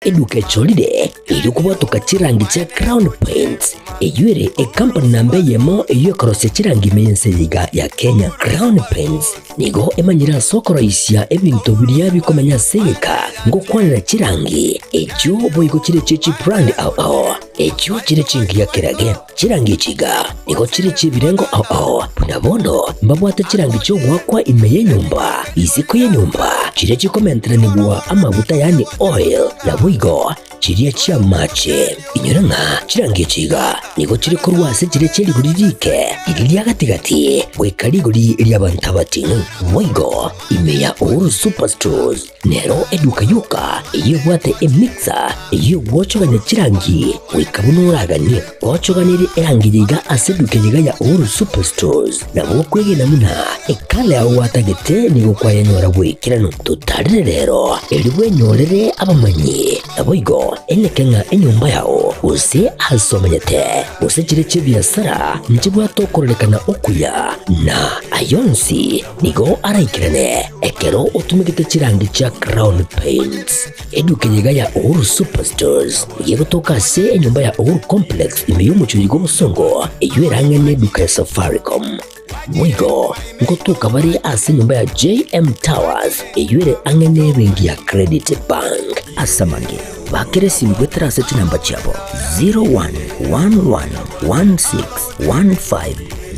Eduke cholide ilikuwa tukachirangi cha Crown Paints eyuere company nambe yemo eyokorose chirangi meyense yiga ya Kenya. Crown Paints nigo emanyira sokoro isya ebintu biria bikomanya seka ngokwanira chirangi echo boigo chire chichi brand ao echo chire chingi ya kirage chirangi chiga nigo chire chibirengo ao nabondo mbabwate chirangi cyo gwakwa imeye nyumba iziko ye nyumba chire chikomentera nigwa amavuta yani oil na wigo chiriya chia mache inyoranga chirangi chiga nigo chiri kurwase chire chiri guririke iriya gatigati wekariguri iriyabantabati wigo imeya uru superstores nero eduka yuka iyo bwate emixer iyo wochoganya chirangi wekabunuragani wochoganiri erangi yiga aseduke yiga ya uru superstores na wokwege namuna ekale aho watagete nigo kwayanyora wekirano tutarire rero eriwe nyorere abamanyi naboigo Ekeonga enyumba yao use asomanyete use chire chibiasara njibwa tokorelekana okuya na ayonsi nigo araikirane ekero utumikite chirangi cha Crown Paints eduke yiga ya uru superstores yego tokase enyumba ya uru complex imeyumucho yigo musongo eyuerangene duka ya Safaricom mwigo ngotuka bari ase nyumba ya JM Towers eyuere angene bengi ya Credit Bank asamange bakere simbwetera seti namba chabo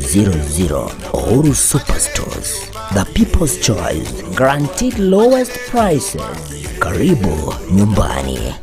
0111161500 Oru Superstores, the people's choice, guaranteed lowest prices. Karibu nyumbani.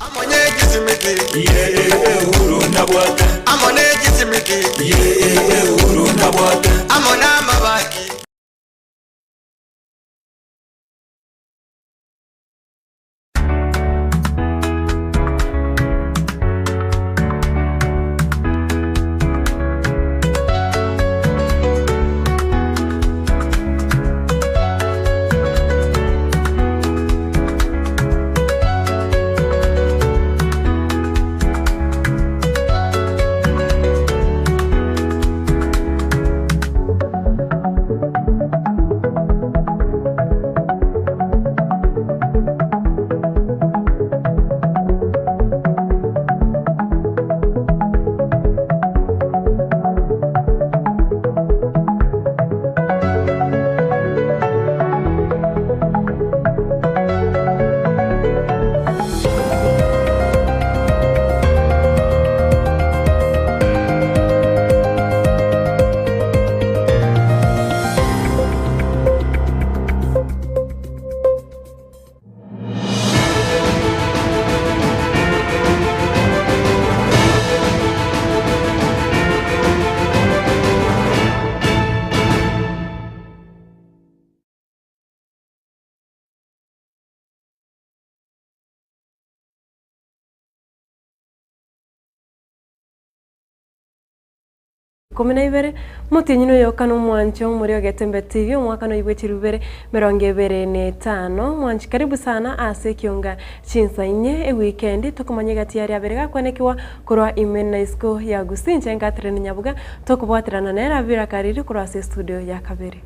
Komena ibere mutinyino yokano mwancho muri Getembe TV mwaka no ibwe chirubere 25 mwanchi karibu sana ase Ekeonga Chinsa Inye e weekend tokomanye gati yari abere gakwenekiwa kurwa imena isko ya gusinja Catherine Nyaboga tokubwatirana nera bira kariri kurwa ase studio ya kabere.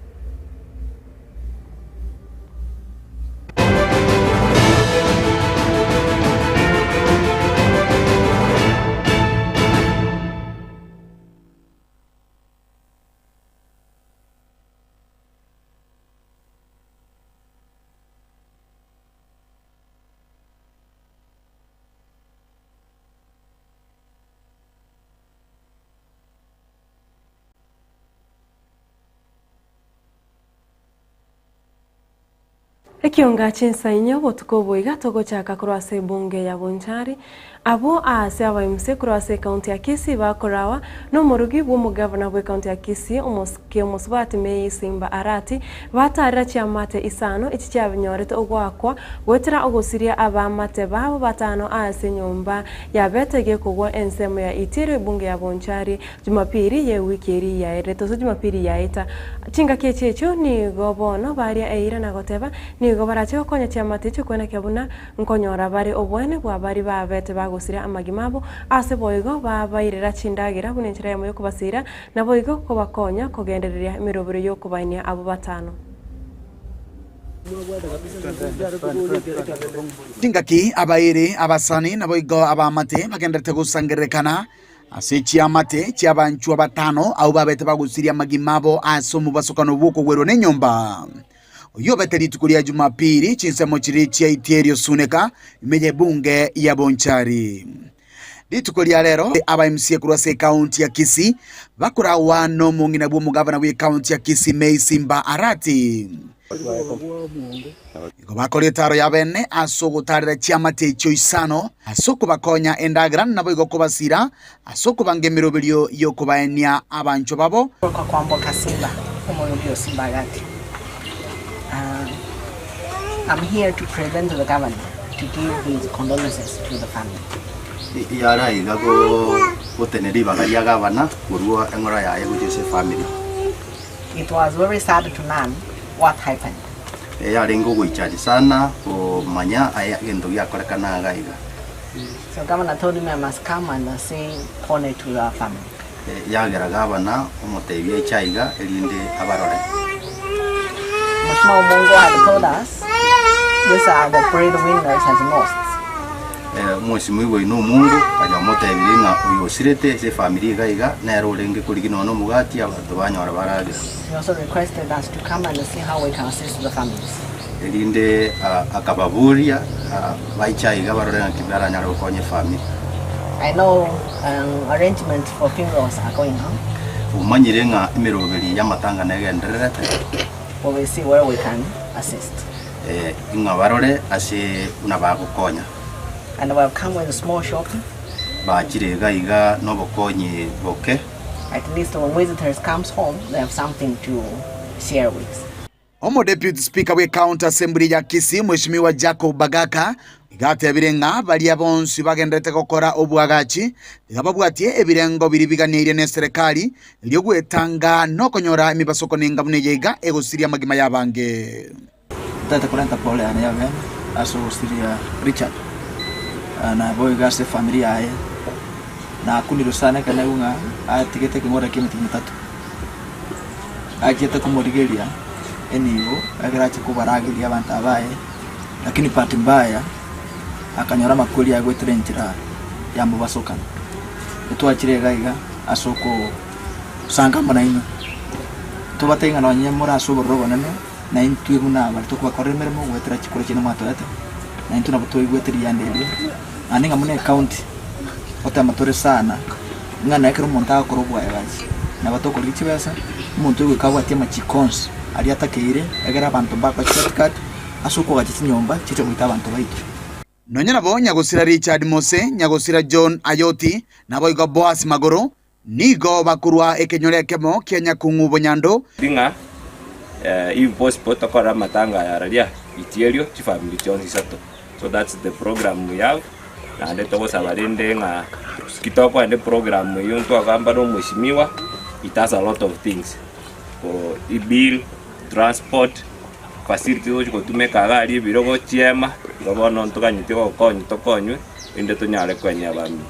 Ekeonga Chinsa Inye botukoboiga togochaka kurwase bunge ya Bonchari abo ase abaimse kurwase county ya Kisii bakorawa no murugi bw'umugavana bwe county ya Kisii umusubati meyi Simba Arati batarira chiamate isano iki cyabinyorete ogwakwa gwetera ogusiria abamate babo batano ase nyumba yabetege kugwa ensemo ya itire bunge ya Bonchari Jumapili ye wikeri ya ereto so Jumapili ya eta chinga kechecho ni gobono baria eira na goteba ni gobarache okonya chiamate cyo kwena kyabuna nkonyora bari obwene bwa bari babete bagusira amagimabo ase boigo babairira chindagira bunenchira yamo yokubasira na boigo kobakonya kogendereria mirobero yokubainia abo batano. Tingaki abaire abasani nabo igo abamate bagendete gusangerekana ase chiamate chiabanchu batano au babete bagusiria magimabo asomu basokano buko gwero ne nyomba oyo beteri tukulia Jumapili Chinsa mochiri chia iterio suneka imenye bunge ya Bonchari litukulia lero aba MC kurase county ya Kisii bakura wano mungina bwo mugavana we county ya Kisii Mei Simba Arati bakoletaro ya bene asogotarira chiamate icho isano asoko bakonya endagran nabo igokobasira asoko bangemirobelio yokobaenia abancho babo kwa kwambo kasimba omolobio Simba Arati. I'm here to present to the governor to give his condolences to the family. Yara igago goteneri bagaria gavana kurua engora yaye gutese family. It was very sad to learn what happened. Yarengo goichaji sana o manya aya gendo yakorekana gaiga. So governor told me I must come and say honor to your family. Yagera gavana omotebie chaiga elinde abarore. Mheshimiwa Mungo had told us these are the breadwinners has lost. Mheshimiwa ino mungu kanya motebie nga uyosirete se family gaiga na rolenge kuligino no mugati abantu banyora barage. He also requested us to come and see how we can assist the families. Elinde akababuria baichaiga barore nkibara nyaro konye family. I know arrangements for funerals are going on. Umanyire nga imeroberi yamatanga negendererete. We will see where we can assist. Ingabarore ase unabagukonya. And we have come with a small shop. Bachire gaiga no bokonye boke. At least when visitors comes home, they have something to share with. Omo Deputy Speaker we County Assembly ya Kisii Mheshimiwa Jacob Bagaka igate ebirenga bali abonsi bagendete gukora obwagachi igababwatie ebirengo biribiganire ne serikali ilyo gwetanga no konyora emibasoko ningabune yega egosiria magima yabange tata kulenta pole ana yawe aso siria Richard na boy gase familia yae na kuniro sana kana unga atigete kingora kimiti mitatu ajeta kumorigeria eniyo agarachi kubaragiria abantu abaye lakini pati mbaya akanyora makuli ya gwetrenchira ya mubasokana etwachire gaiga asoko sanga manaino tubatenga no nyemura soborogo nene na intu iguna bali tukwa koremere mo gwetra chikore chino matwete na intu nabuto igwetri yandeli aninga mune county otamatore sana ngana ekero monta korobwa yabazi na batoko lichibesa muntu gwikabwatie machikons ali atakeire egera abantu bakwa chatkat asoko gachiti nyomba chicho gwita abantu baitu Nonyana bo nyagosira Richard Mose nyagosira John Ayoti nabo igo Boas Magoro nigo bakurwa ekenyole kemo Kenya kungu bonyando dinga if possible tokora matanga ya radia itielio chi family chonzi sato. So that's the program we have na ndeto go sabarende nga kitoko ande program yonto agamba no mheshimiwa. It has a lot of things for bill, transport, facility which go to make a gari birogo chiema gobono ntuganyite go konyo inde tunyale kwenya bami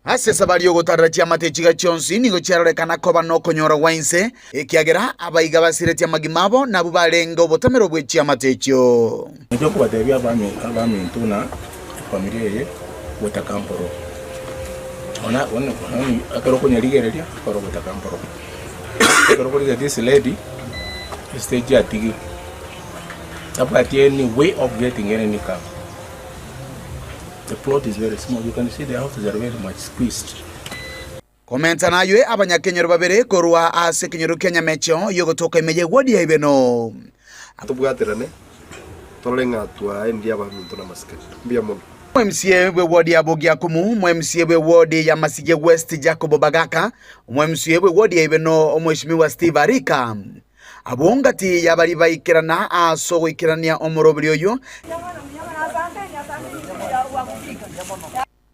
ase sabali yogotarira chiamate chiga chonsi nigo chiarorekana koba no konyora wainse ekiagera abaiga basirete magimabo nabo barengo botamero bwe chiamate ekyo ndio kubatebya abami ntuna familia ye wetakamporo ona akero kunyaligereria koro wetakamporo akero kuliga this lady stage atigi about any way of getting any car. The plot is very small. You can see the houses are very much squeezed. Komenta na yue abanyakenyero babere korwa ase kenyero Kenya mecho yogotoka imeje wodi ya ibeno atubwaterane tolenga twa ndia bantu na maske mbia mo MCA we wodi ya Bogia Kumu MCA we wodi ya Masige West Jacob Bagaka MCA we wodi ya ibeno Mheshimiwa Steve Arika abongati yabali bayikirana aso ikirania omorobiri oyo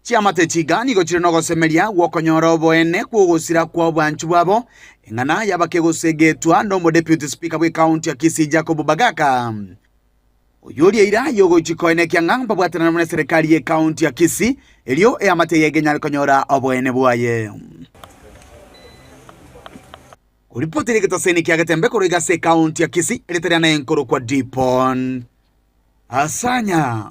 chiamate chigani go chirino gosemeria wokonyoro boene kugusira kwa bantu babo engana yabakegosegetwa no Deputy Speaker we County ya Kisii Jacob Bagaka oyuri ira yogo chikoene kyanga babwatana na serikali ye County ya Kisii elio amate yegenya konyora oboene bwaye Kuripoti Getembe kia Getembe kuriga se kaunti ya Kisii eritera na enkoro kwa Dipon Asanya.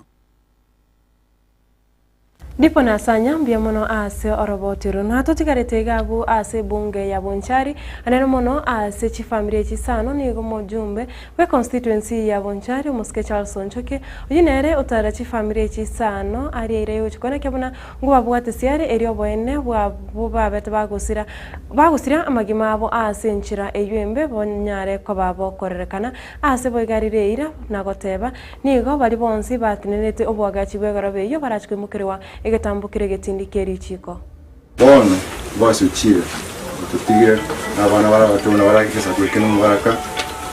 Dipo na Asanya mbia mono ase orobotiru na tutigarete gabu ase bunge ya Bonchari aneno mono ase chifamilia chisano nigo mojumbe we constituency ya Bonchari umuske Charles Onchoke uyinere utara chifamilia chisano ari ire uchikona kyabona nguba bwate siare erio boene bwa bubabete bagusira amagima abo ase nchira eyembe bonyare ko babo korerekana ase boigarire ira nagoteba nigo bari bonsi batinenete obwagachi bwegarabe yo barachwe mukirewa egetambukire getindikeri chiko bono bose uchire tutige abana barabatuna barakisa kwekeno mubaraka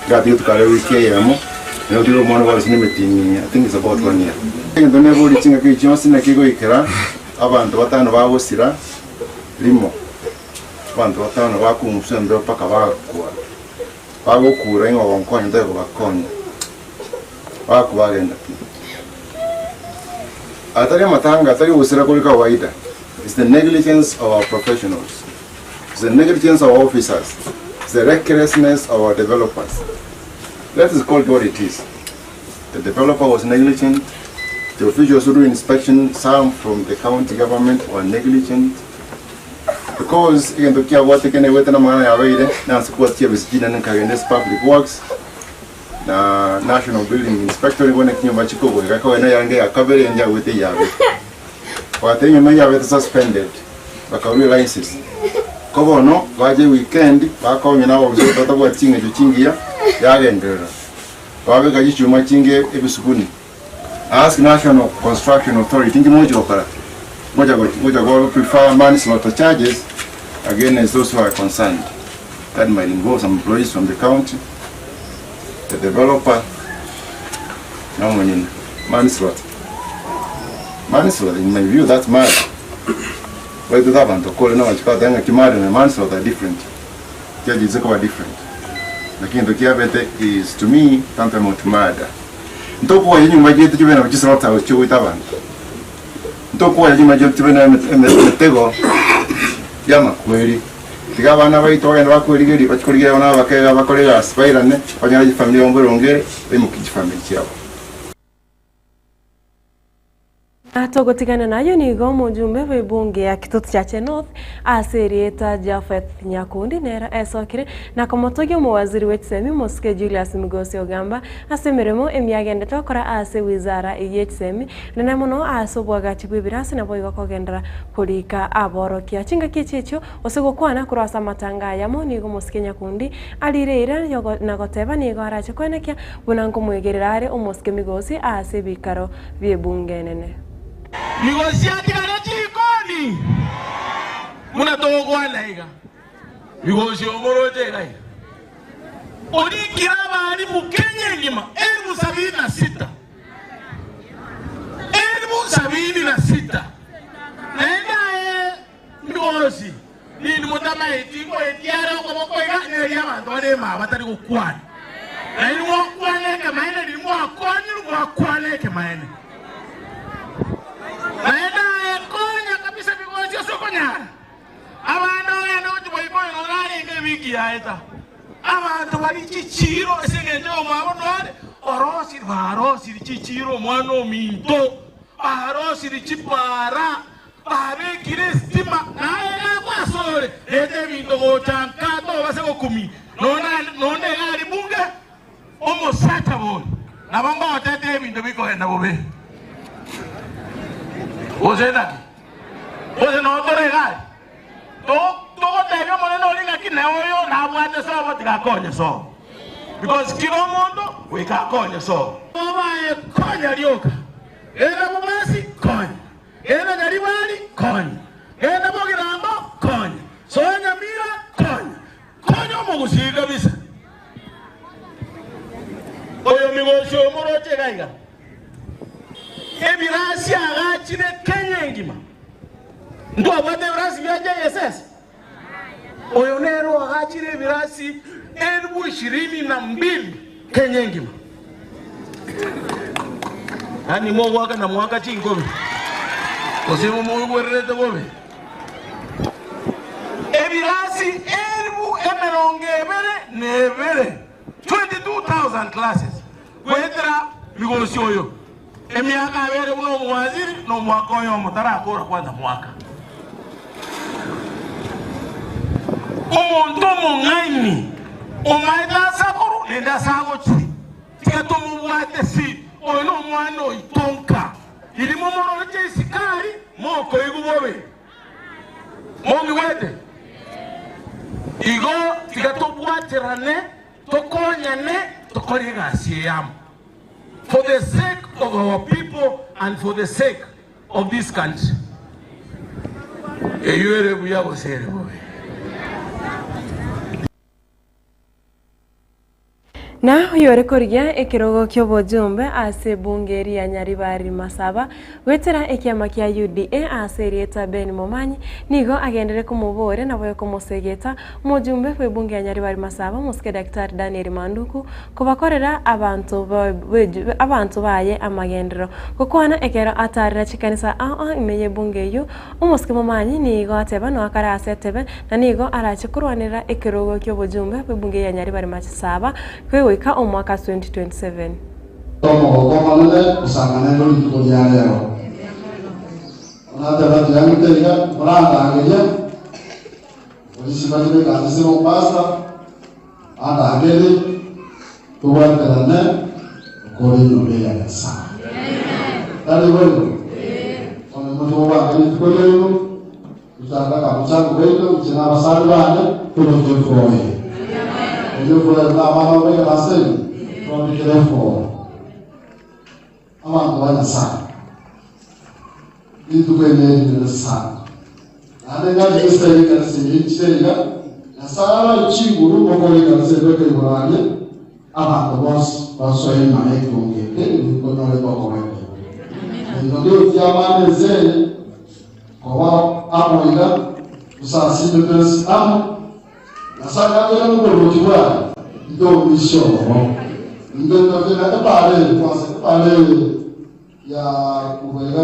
gati tukale wiki yamo no tiro mono bose meeting I think it's about 1 year ndo nebo lichinga kichonsi na kigo ikera abantu batano bagusira limo abantu batano bakumusendo paka bagukura ingo bonkonye ndego bakonye bakubagenda atari matanga atari usira kuri kawaida. It's the negligence of our professionals. It's the negligence of our officers. It's the recklessness of our developers. Let us call it what it is. The developer was negligent. The officials who do inspection, some from the county government, were negligent. Because in the care what taken away na mana yawe na support here is public works. Na National Building Inspector wone kinyoma chikogo gakwa na yange akabere enja wete yawe watenye meya wete suspended bakawiri license kobo no baje weekend bakonye na obuzo tatabo tinge chingia yagendera babe gaji chuma chinge ebisukuni ask National Construction Authority tinge mojo okara moja go prefer manslaughter charges against those who are concerned. That might involve some employees from the county, the developer, no money, manslaughter. Manslaughter, in my view, that's murder. Why do that one to call it now? Because then murder and manslaughter are different. Judges are different. Lakini ndokia bete is to me tantamount to murder. Ntokuwa yenyu majetu jibena kuchisalota uchiwe tabana. Ntokuwa yenyu majetu jibena metego yama kweli. Tiga bana baito enda bakwirigeri bachikorigera bana bakega bakorera spirane banyara family ongorongere bimukiji family cyabo. Togotigana nayo nigo mujumbe webunge ya Kitutu Chache North aserieta Jafeth Nyakundi nera esokire na komotoge mu waziri w'Etsemi Moske Julius Migosi Ogamba asemeremo emyagende tokora ase wizara y'Etsemi nena muno asobwaga chibibirasi na boigo kogendera kulika aborokia chinga kichecho osegokwana kurasa matanga yamo nigo Moske Nyakundi alireira yogo nagoteba nigo arache kwenekia bunango mwegererare Moske Migosi ase bikaro byebunge nene. Migosi atikana chikoni muna togwa laiga Migosi omorote gai odi kiraba ali Kenya ngima 76 76 nenda Migosi ni mutama etingo etiara ko ko ga ne ya bantu ale ma batari ko kwana na ni mo kwana ke maene ni mo akwana ke maene Maena konya kabisa Migosi sokonya. Abana yana utuboyiko ngorari ngebiki yaeta. Abantu bali chichiro esengende omabonore orosi chichiro mwana minto. Arosi chipara. Abe kirestima naera kwasore. Ete minto gotankato baseko kumi. None ali bunge omo satabon. Nabamba otete minto biko henda bobe. Ozena no toregai to tebe moneno linga kineoyo na bwate so batikakonye so because kilo mondo we kakonye so baba konya lyoka era mumasi konya era nyaribali konya era bogirambo konya so Nyamira konya mugusiga bisa oyo Migosi omoroche gaiga ebirasi agachire Kenya ngima ndo abade birasi bya JSS oyo nero agachire ebirasi 22,000 Kenya ngima ani mo waka na mwaka chingobe osimo mo werete bobe ebirasi nevere 22,000 classes kwetera migosyoyo emyaka abere uno mwaziri no mwaka oyo mutara akora kwanza mwaka omuntu mung'aini omaida sakuru nenda sagochi tikatomuwate si ono mwana oitonka irimo moroje isikari moko igubobe momi wete igo tikatobwaterane tokonyane tokorigasiyamu for the sake of our people and for the sake of this country. Eyuere buya bosere bobe. Na yore korigia ekirogo ky'obojumbe ase bungeri ya Nyaribari Masaba wetera ekiama kya UDA aserieta Ben Momanyi nigo agendere kumubore naboye kumusegeta mujumbe kwe bunge ya Nyaribari Masaba muske Dr. Daniel Manduku kubakorera abantu baye amagendero kukwana ekero atarira chikanisa imeye bunge yo umuske Momanyi nigo ateba no akara asetebe na nigo arachikurwanira ekirogo ky'obojumbe kwe bunge ya Nyaribari Masaba kwe wika omwaka 2027. Tomo komanele kusangana ndo tukolyana leo. Onataka tuyamutega muranga angelia. Polisi bajwe kanise mo pasta. Anda angeli tuwaterane kori nobela kasa. Tali wenu. Kama mtu wa ngeli tukolyano tutaka kuchanga wetu mchana basali bane tulotokoe. Eu vou levar uma nova relação para me querer fora. A mão vai dançar. E tu vai me dançar. A nega de ser que se chega, a sala de chiguru ou colega se vê que vai ali. A mão vai só ir na Ekeonga, que não é para correr. Então eu te amanhecer, com a moeda, o saci de dançar. Nasaka yana ngorojiwa ndo misho ndo tafika pale kwa ya kuweka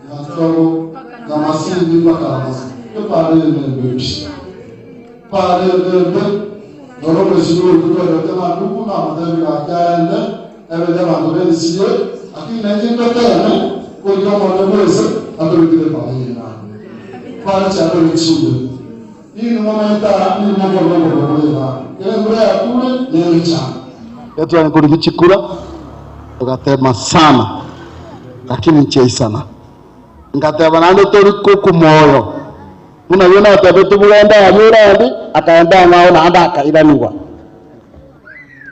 ya toro na masindi mpaka pale ndio pale ndio mshindo kutoka kama ndugu na madami akaenda ebe kama ndio sio akina ndio tena kwa kama ndio sio atorikile pale cha ndio chini hii momenta ni mambo ya kule ni licha yetu anakulichikura tukatema sana lakini nchei sana ngateba nando toriko kumoyo unaona atabetu bulenda yurandi akaenda ngao na anda akairaniwa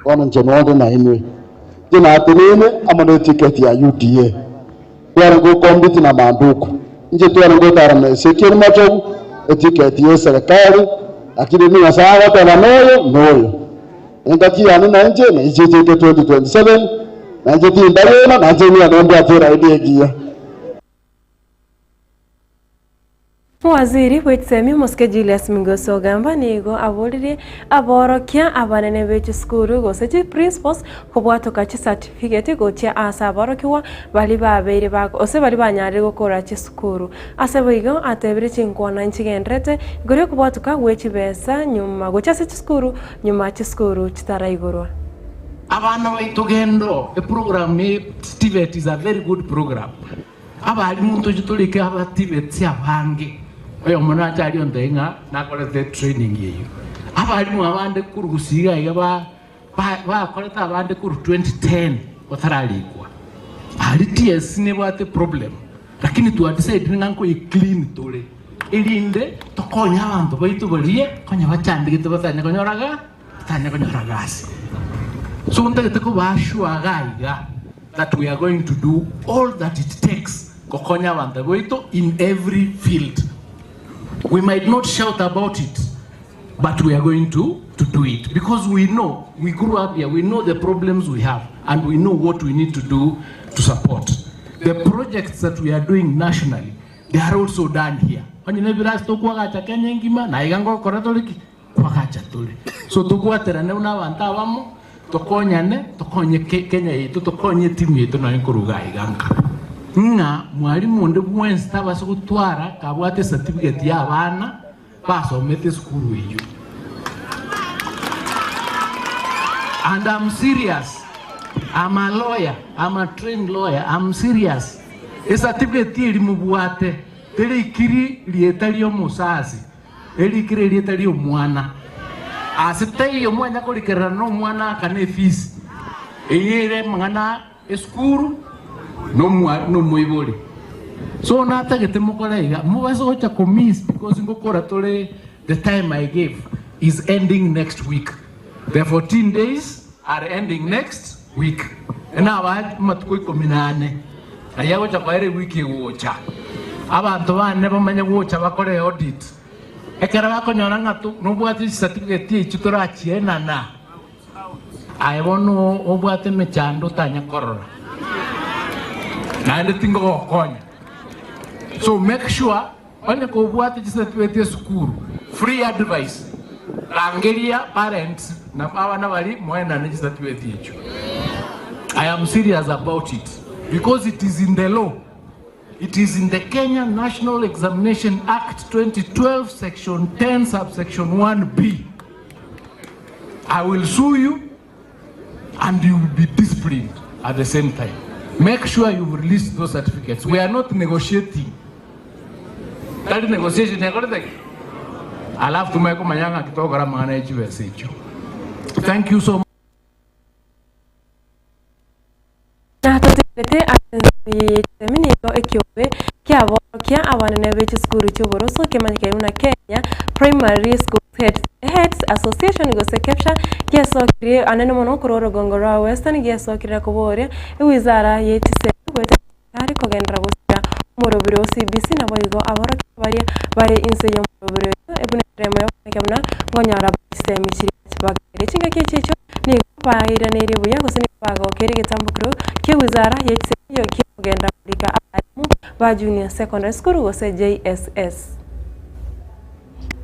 wana njenonde na inwe tena atenene amano ticket ya UDA yara go kombiti na manduku nje tu anago tarame sekeni macho etiketi ya serikali lakini mimi nasema watu wana moyo ngati yani na nje na nje 2027 na nje tindarena na nje ni anaomba atera idea. Waziri wetsemi muske Julius Mingoso gamba nigo abolire aborokia abanene bechi skuru gosechi principles kobwato kachi certificate gotia asa aborokiwa bali babere bako ose bali banyare gukora chi skuru ase boigo atebire chinkwana nchigendrete gore kobwatuka wechi besa nyuma gocha se skuru nyuma chi skuru chitaraigorwa abana baitugendo a program TVET is a very good program abali muntu jutulike aba TVET yabange oyo mwana atali ondenga nakolete training yeyo abalimu abande kurugusiga yaba bakoleta abande kuru 2010 otaralikwa ali TS ne bwate problem lakini tu decide nganko clean tole ilinde tokonya abantu baitu bolie konya bachandike batane konyoraga gas so unta ko bashwa gaiga that we are going to do all that it takes kokonya abantu baitu in every field. We might not shout about it, but we are going to do it because we know, we grew up here, we know the problems we have and we know what we need to do to support. The projects that we are doing nationally, they are also done here. So tukuaterane unabanta wamo, tokonyane, tokonye Kenya yetu, tokonye timu yetu na nkuruga iganga. Nga mwalimu ndi mwensta basukutwara kabwate certificate ya abana basomete skuru iyo And I'm serious. I'm a lawyer. I'm a trained lawyer. I'm serious. Esa certificate iri mubuate. Tere ikiri lietario musasi. Eri ikiri lietario mwana. Asitei yo mwana kulikera no mwana kane fees. Eyere mwana eskuru no muibori. So nata getemukolega. Mubaso ocha komis because ngokora tole the time I gave is ending next week. The 14 days are ending next week. And now I matukoi kominane. Ayawo cha kwaere wiki wocha. Abantu bane bamanye wocha bakore audit. Ekera bakonyora ngatu nobwati certificate chitora chiena na. Ayibono obwate mechando tanya korora. Na ndi tingo konya. So make sure onye ko obwate certificate school free advice. Angelia parents na abana bali mwena ne certificate icho. I am serious about it because it is in the law. It is in the Kenya National Examination Act 2012 section 10 subsection 1B. I will sue you and you will be disciplined at the same time. Make sure you release those certificates. We are not negotiating. That negotiation I'll have to make my young Thank you so much. Kia awanene vechi skuru choboroso kemanyike una Kenya Primary School Heads Association gose capture geso kire anene mono kororo gongora western geso kire koboria wizara yetise gweta ari kogendra bosya morobiro CBC na boyigo aboro baria bare inse yo morobiro ebune remo yo kemna ngonyara system chiri bagere chinga kechicho ni baira ne iri buya gose ni bago kere getambukro ke wizara yetise yo kigenda kulika ba junior secondary school gose JSS.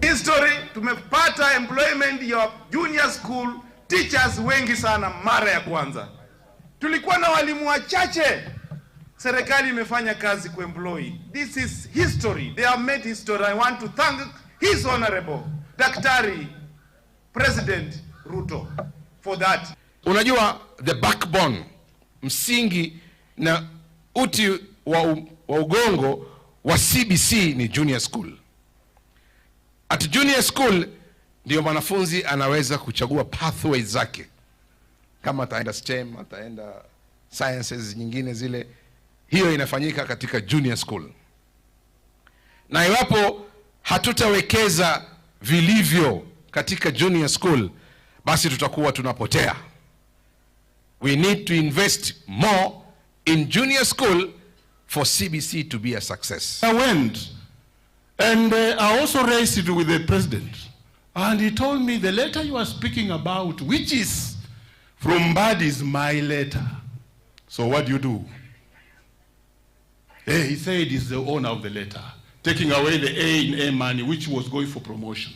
History tumepata employment ya junior school teachers wengi sana mara ya kwanza. Tulikuwa na walimu wachache. Serikali imefanya kazi ku employ. This is history. They have made history. I want to thank His Honorable Daktari President Ruto for that. Unajua the backbone, msingi na uti wa ugongo wa CBC ni junior school. At junior school ndio mwanafunzi anaweza kuchagua pathways zake. Kama ataenda STEM, ataenda sciences nyingine zile, hiyo inafanyika katika junior school. Na iwapo hatutawekeza vilivyo katika junior school, basi tutakuwa tunapotea. We need to invest more in junior school for CBC to be a success. I went and I also raised it with the president, and he told me the letter you are speaking about, which is from Bad, is my letter. So what do you do? He said he's the owner of the letter, taking away the A in A money, which was going for promotion.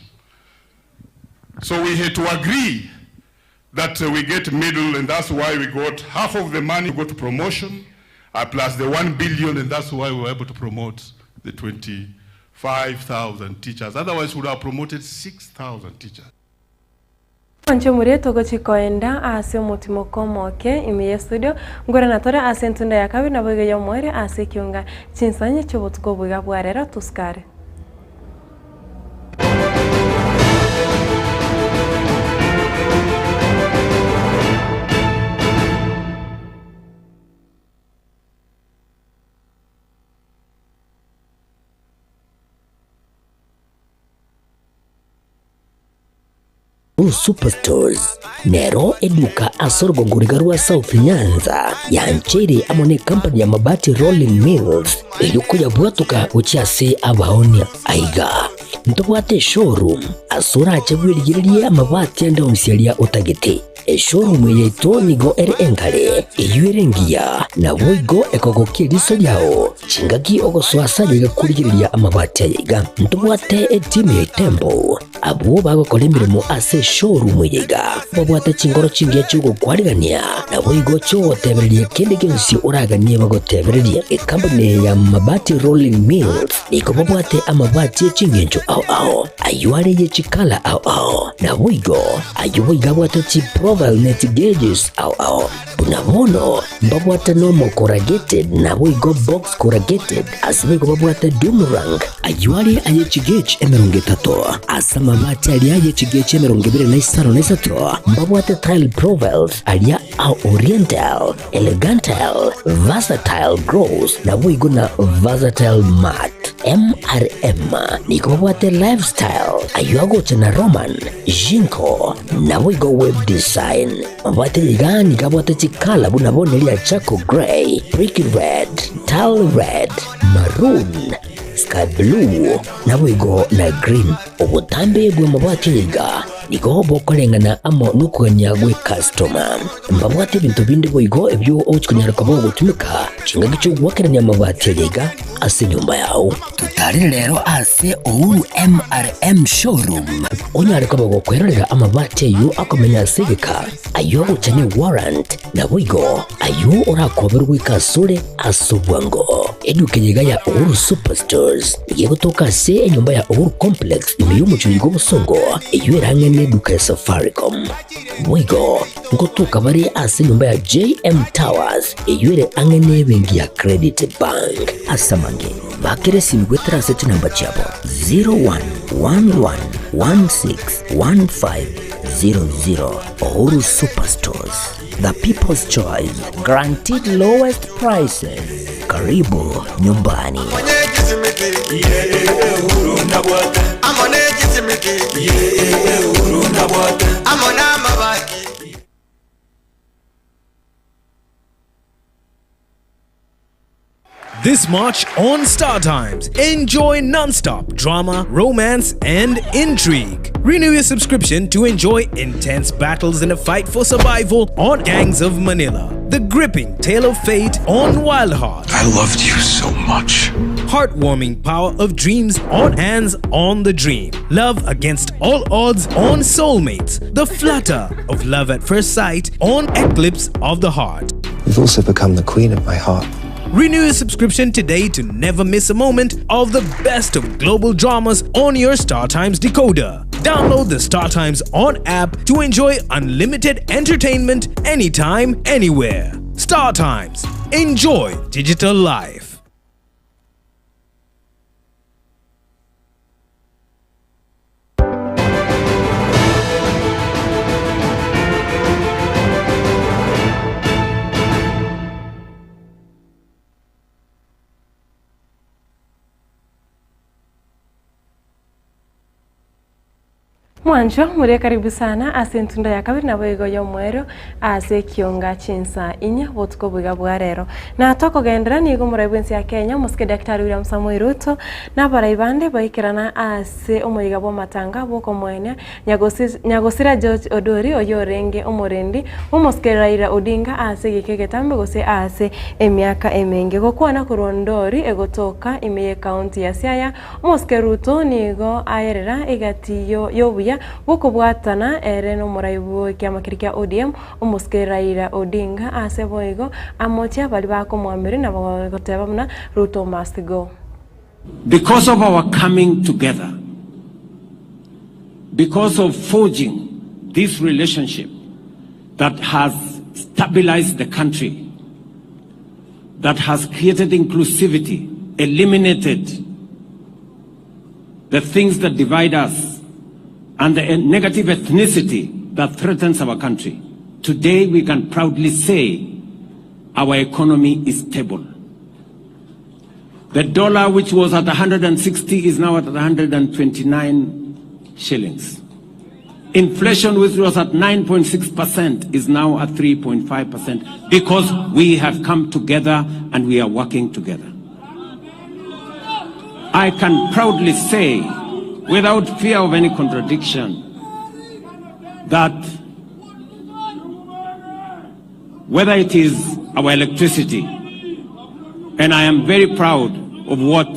So we had to agree that we get middle, and that's why we got half of the money go to promotion, plus the 1 billion, and that's why we were able to promote the 25,000 teachers. Otherwise, we would have promoted 6,000 teachers. Ancho mureto go chikoenda ase mutimo komoke imi studio ngora natore ase ntunda yakabi nabege yo mwere ase Ekeonga Chinsa nye chobotko bwiga bwarera tuskare. Superstores Nero eduka asorgo ngurigarua South Nyanza ya nchiri amone company ya mabati Rolling Mills elukuya bwatuka uchiase abaonia aiga ntobwate showroom asura achagwirigirie amabati ende onsialia utagete showroom yeto nigo ere engale eyuerengia na boigo ekogokie liso lyao chingaki ogoswasa liga kurigiriria amabati aiga ntobwate team ya Tembo abo bagokora imirimo ase showroom yiga babwata chingoro chingiye cyugo kwarigania na boigo cyo tebererie kende gensi uraganie bagotebererie company ya mabati Rolling Mills iko babwate amabati chingenjo ao ayuare ye chikala ao na boigo ayuboiga bwata chi pro profile net gauges au unabono mbabwata normal corrugated na wigo box corrugated asibigo babwata boomerang ayuali ayechigage emeronge tato asama bati alia ayechigage emeronge bire na isaro na isato mbabwata tile profiles alia au oriental elegantal versatile gross na wigo na versatile mat MRM niko babwata lifestyle ayuago chana roman jinko na wigo web design babwata yigani kabwata chikala bunabone lia chaco gray brick red tile red maroon sky blue na wigo na green obutambe bwe mabwate yiga niko bokolengana amo nukuganya gwe customer mbabwate bintu bindi bwigo ebyo ochikunyara kabo gutumika chinga gicho gwakeranya mabwate yiga ase nyumba yao tutari lero ase Uhuru MRM showroom onyare kabo gukwerera amabwate yu akomenya sigika ayo uchane warrant na wigo ayo urakoberwa ikasure asubwango edukenyiga ya Uhuru Superstores yego toka se nyumba ya Uhuru Complex imiyo chigo busongo iyo erangene duka ya Safaricom wigo ngotoka bari ase nyumba ya JM Towers iyo ere angene bengi ya Credit Bank asamange bakere simgwe trasete namba chabo 0111161500 Uhuru Superstores, the people's choice, guaranteed lowest prices. Karibu nyumbani. This March on Star Times, enjoy non-stop drama, romance, and intrigue. Renew your subscription to enjoy intense battles in a fight for survival on Gangs of Manila. The gripping tale of fate on Wild Heart. I loved you so much. Heartwarming power of dreams on Hands on the Dream. Love against all odds on Soulmates. The flutter of love at first sight on Eclipse of the Heart. You've also become the queen of my heart. Renew your subscription today to never miss a moment of the best of global dramas on your Star Times decoder. Download the Star Times On app to enjoy unlimited entertainment anytime, anywhere. Star Times. Enjoy digital life. Mwanjo, muria karibu sana ase ntunda ya kabiri na bwego yo mwero ase Ekeonga Chinsa Inye botuko bwiga bwarero na tokogendera nigo muraibensi ya Kenya muske Daktari William Samoei Ruto na baraibande baikirana ase omoyiga bwa matanga boko mwene nyagosira George Odori oyorenge omorendi umuske Raila Odinga ase gikegetambe gose ase emiaka emenge gokwana kurondori egotoka imeye county ya Siaya muske Ruto nigo ayerera igatiyo yobuya boko bwatana ereno muraibu kyamakirikya ODM umuske Raila Odinga ase boigo amotia bali bako mwamiri na bagoteba muna Ruto must go. Because of our coming together, because of forging this relationship that has stabilized the country, that has created inclusivity, eliminated the things that divide us and the negative ethnicity that threatens our country. Today we can proudly say our economy is stable. The dollar, which was at 160, is now at 129 shillings. Inflation, which was at 9.6%, is now at 3.5% because we have come together and we are working together. I can proudly say, without fear of any contradiction, that whether it is our electricity, and I am very proud of what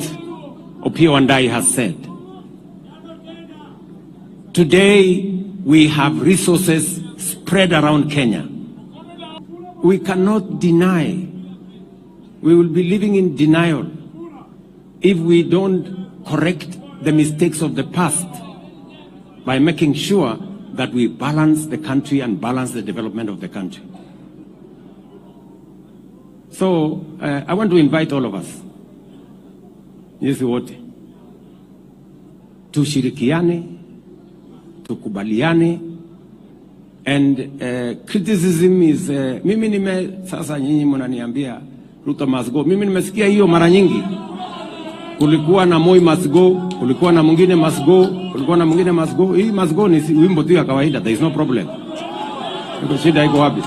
Opiyo Wandayi has said. Today, we have resources spread around Kenya. We cannot deny. We will be living in denial if we don't correct the mistakes of the past by making sure that we balance the country and balance the development of the country. So I want to invite all of us, yes, wote tushirikiane, tukubaliane, and criticism is mimi sasa nyinyi mnaniambia Ruto must go. Mimi nimesikia hiyo mara nyingi. Kulikuwa na Moi must go, kulikuwa na mwingine must go, kulikuwa na mwingine must go. Hii must go ni wimbo tu ya kawaida, there is no problem. Ndio shida iko wapi?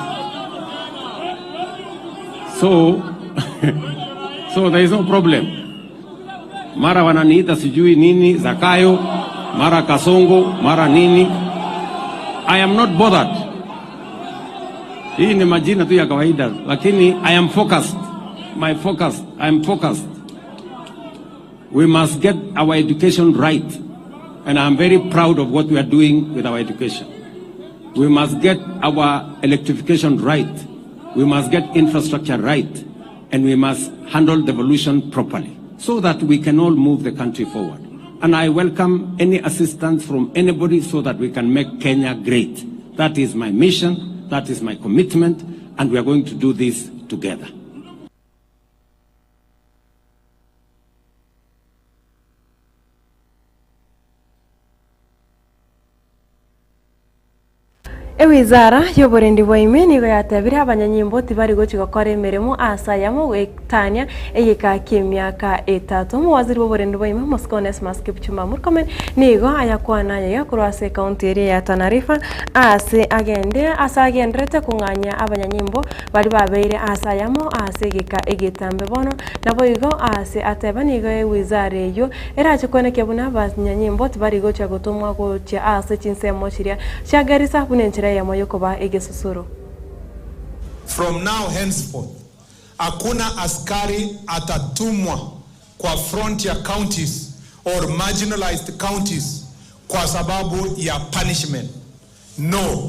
So there is no problem. Mara wananiita sijui nini Zakayo, mara Kasongo, mara nini. I am not bothered. Hii ni majina tu ya kawaida, lakini I am focused. I am focused. We must get our education right, and I am very proud of what we are doing with our education. We must get our electrification right. We must get infrastructure right, and we must handle devolution properly so that we can all move the country forward. And I welcome any assistance from anybody so that we can make Kenya great. That is my mission, that is my commitment, and we are going to do this together. Ewizara y'oburendi bwaime nigo yatabire abanyanyimbo tibari gochigokora emirimo asayamo gwetania eyeka ky'emyaka 3 Omwaziri w'oburendi bwaime Moscones Maskipchumba Murkomen nigo ayakwana yakurwase county area ya Tana River asagendrete kung'anya abanyanyimbo bari babeire asayamo egeka Getembe bono nabo igo ateba nigo ewizara eyo erachikweneke buna abanyanyimbo tibari gocha gotumwa gocha Chinsa mochiria chagarisa bunenchira ya moyokoba egesusuru. From now henceforth, hakuna askari atatumwa kwa frontier counties or marginalized counties kwa sababu ya punishment. No.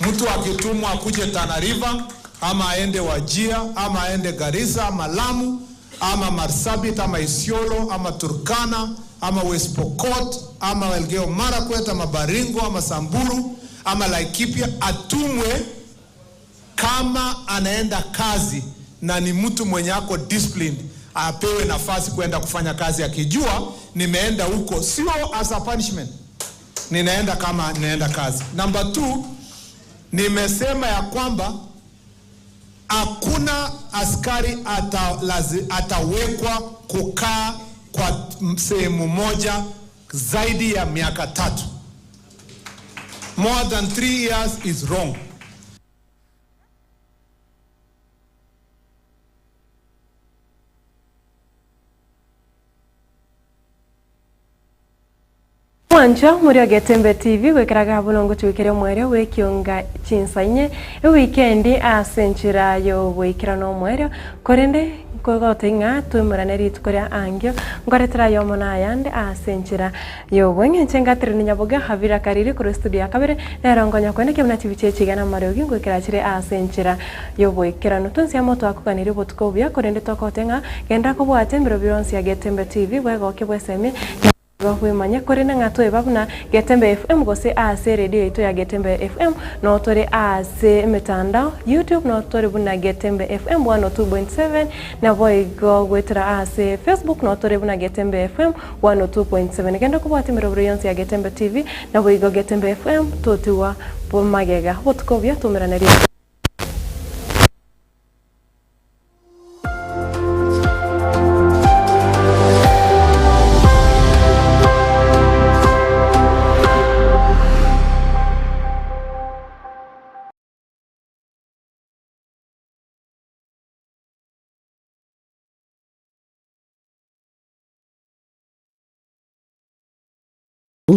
Mtu akitumwa akuje Tana River, ama aende Wajir, ama aende Garissa, ama Lamu, ama Marsabit, ama Isiolo, ama Turkana, ama West Pokot, ama Elgeyo Marakwet, ama Baringo, ama Samburu, ama Laikipia, atumwe kama anaenda kazi na ni mtu mwenye ako disciplined, apewe nafasi kuenda kufanya kazi akijua nimeenda huko sio as a punishment, ninaenda kama ninaenda kazi. Number 2, nimesema ya kwamba hakuna askari atawekwa kukaa kwa sehemu moja zaidi ya miaka 3. More than 3 years is wrong. Mwancho muri Getembe TV wekeraga bulongo twikere mwere w'Ekeonga Chinsa Inye weekendi asenchira yo wekira no mwere korende kogotenga tumurane tukoria angyo ngoretera yo mona yande asenchira yo wenye chengatire Nyaboga havira kariri ku studio ya kabere nerongonya kweneke mna tibiche chigana mariogi ngwekera chire asenchira yo wekira no tunsi amoto akukanire botukobya korende tokotenga genda ko bwate mbiro bironsi ya Getembe TV wego kebweseme Manya korena ngatoe babuna Getembe FM gose radio ito ya Getembe FM no tore metandao YouTube no tore buna Getembe FM 102.7 na boigo gwetera Facebook no tore buna Getembe FM 102.7 genda kubwati mirobro yonse ya Getembe TV na boigo Getembe FM totiwa bomagega botkovya tumirana ri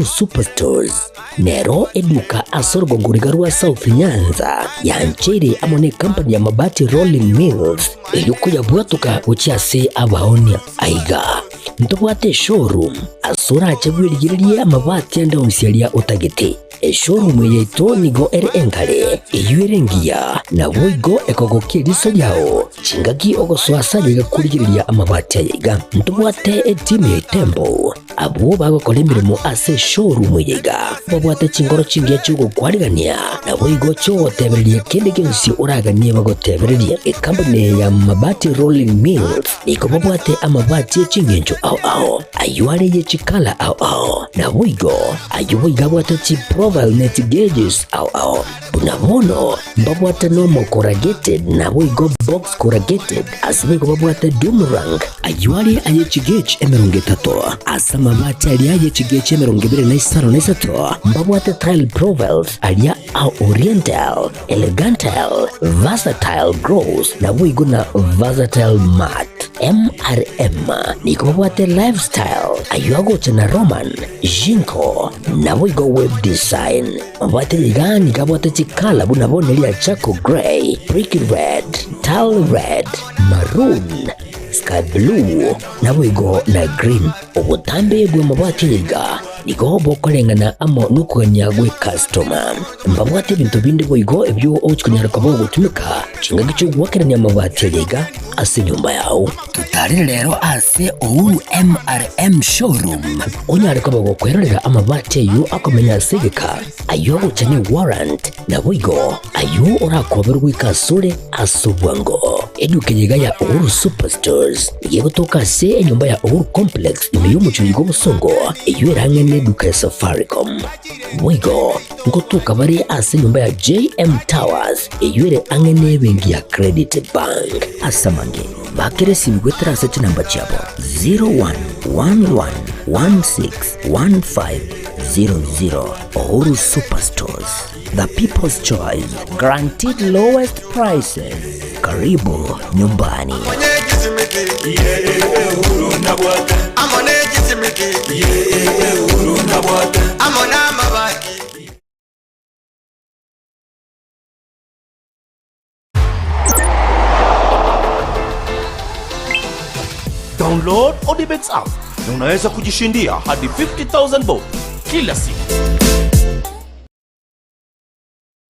Superstores Nero eduka asorgo nguriga rwa South Nyanza yanchere amone company ya mabati Rolling Mills eyuko yabwatuka ucyase abaonia aiga ntobwate showroom asura chagwirigiriye amabati anda unsialia utagete showroom yetu nigo ere enkare eyuerengia na boigo ekogokia riso yao chingaki ogoswasa yiga kurigiriria amabati yiga ntubwate timu ya Tembo abo bagokora imirimo ase showroom yiga babwate chingoro chingia chugo kwarigania na boigo cho tebereria kende gensi uraganie bagotebereria company ya mabati rolling mills niko babwate amabati chingenjo ao ayuare ye chikala ao na boigo ayuiga bwate chi profile net gauges ao bunabono babwate no corrugated na boigo box corrugated asibe babwate boomerang ayuare aye chigage emerongetato asama mabati ali aye chigage emerongibire na isaro na isato babwate tile profiles alia au oriental elegantal versatile gross na boigo na versatile mat MRM niko babwate lifestyle ayuago chana roman jinko na boigo web design babwate ligani kabwate chikala bunabone lia chaco gray brick red tile red maroon sky blue na boigo na green obutambe bwe mabwate liga niko bokolengana amo nukanya gwe customer mbabwate bintu bindi boigo ebyo ochikunyara kabo gutumika chinga gicho gwakeranya mabwate liga ase nyumba yao tutari lero ase ou MRM showroom onyare kabo gukwerera amabati yu akomenya segeka ayo uchane warrant na boigo ayo orakoberwa ikasure asubwango edukenyiga ya Uhuru Superstores yegotoka se nyumba ya Uhuru Complex imiyo chigo busongo iyo erangene duka Safaricom boigo ngotoka bari ase nyumba ya JM Towers iyo ere angene bengi ya Credit Bank asamange bakere simgwetera ase namba chabo 0111161500 Uhuru Superstores, the people's choice, guaranteed lowest prices. Karibu nyumbani. Download Odibets app na unaweza kujishindia hadi 50,000 bob kila siku.